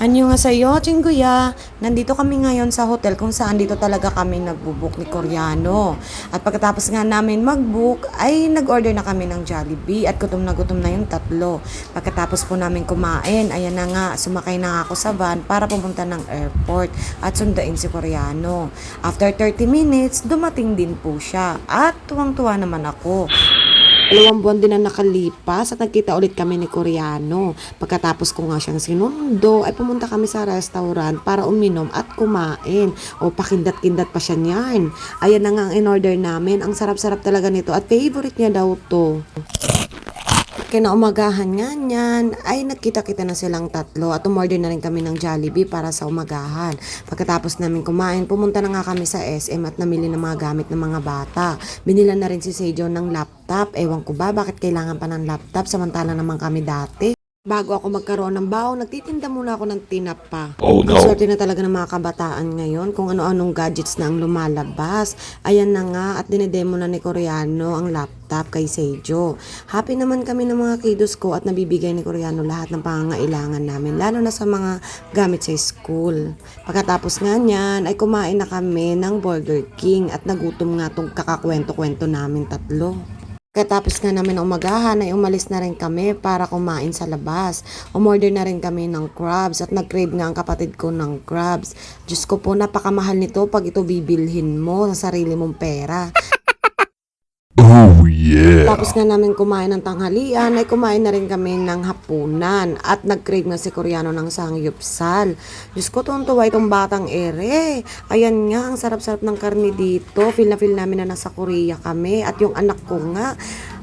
Annyeonghaseyo, Chinguya. Nandito kami ngayon sa hotel kung saan dito talaga kami nagbo-book ni Koreano. At pagkatapos nga namin mag-book, ay nag-order na kami ng Jollibee at gutom na yung tatlo. Pagkatapos po namin kumain, ayan na nga, sumakay na nga ako sa van para pumunta ng airport at sundain si Koreano. After 30 minutes, dumating din po siya at tuwang-tuwa naman ako. 2 buwan din na nakalipas at nagkita ulit kami ni Koreano. Pagkatapos ko nga siyang sinundo, ay pumunta kami sa restaurant para uminom at kumain. O pakindat-kindat pa siya niyan. Ayan na nga ang in-order namin. Ang sarap-sarap talaga nito at favorite niya daw to. Kinaumagahan nga niyan, ay nagkita-kita na silang tatlo at umorder na rin kami ng Jollibee para sa umagahan. Pagkatapos namin kumain, pumunta na nga kami sa SM at namili ng mga gamit ng mga bata. Binila na rin si Sejo ng laptop. Ewan ko ba bakit kailangan pa ng laptop samantala naman kami dati. Bago ako magkaroon ng baon, nagtitinda muna ako ng tinapa. Oh no. Ang swerte na talaga ng mga kabataan ngayon kung ano-anong gadgets na ang lumalabas. Ayan na nga at dinedemo na ni Koreano ang laptop kay Sejo. Happy naman kami ng mga kiddos ko at nabibigay ni Koreano lahat ng pangangailangan namin, lalo na sa mga gamit sa school. Pagkatapos nga niyan ay kumain na kami ng Burger King at nagutom nga tong kakakwento-kwento namin tatlo. Katapos nga namin ng umagahan ay umalis na rin kami para kumain sa labas. Umorder na rin kami ng crabs at nag-crave nga ang kapatid ko ng crabs. Diyos ko po, napakamahal nito pag ito bibilhin mo sa sarili mong pera. Oh yeah. Tapos nga namin kumain ng tanghalian, ay kumain na rin kami ng hapunan at nag-crave nga si Koreano ng sangyupsal. Diyos ko, tuntuwa itong batang ere. Ayan nga, ang sarap-sarap ng karne dito. Feel na feel namin na nasa Korea kami. At yung anak ko nga,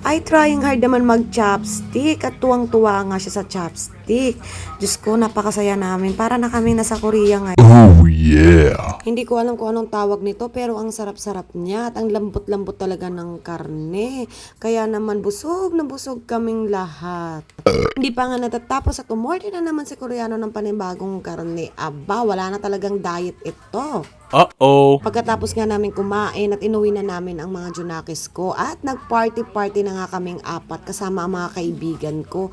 ay trying hard naman mag-chopstick at tuwang-tuwa nga siya sa chopstick. Diyos ko, napakasaya namin. Para na kami nasa Korea ngayon. Oh yeah. Hindi ko alam kung anong tawag nito pero ang sarap-sarap niya at ang lambot-lambot talaga ng karne. Kaya naman busog na busog kaming lahat. Hindi pa nga natatapos at umorder na naman si Koreano ng panibagong karne. Aba, wala na talagang diet ito. Uh-oh. Pagkatapos nga namin kumain at inuwi na namin ang mga junakis ko at nag-party-party na nga kaming apat kasama ang mga kaibigan ko.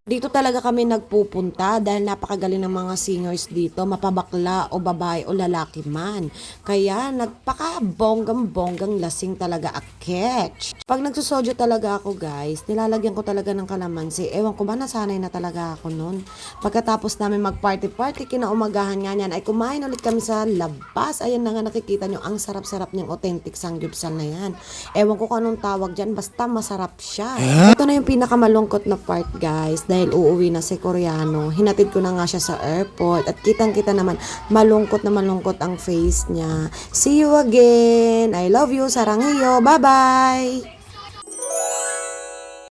Dito talaga kami nagpupunta dahil napakagaling ng mga singers dito, mapabakla o babae o lalaki man. Kaya nagpaka-bonggang-bonggang lasing talaga a catch. Pag nagsusodyo talaga ako guys, nilalagyan ko talaga ng kalamansi. Ewan ko ba, nasanay na talaga ako nun. Pagkatapos namin mag-party-party, kinaumagahan nga niyan, ay kumain ulit kami sa labas. Ayan na nga, nakikita nyo, ang sarap-sarap niyang authentic sangyupsal na yan. Ewan ko kung anong tawag dyan, basta masarap siya. Ito na yung pinakamalungkot na part guys, dahil uuwi na si Koreano. Hinatid ko na nga siya sa airport at kitang-kita naman malungkot na malungkot ang face niya. See you again. I love you. Sarangheyo. Bye-bye.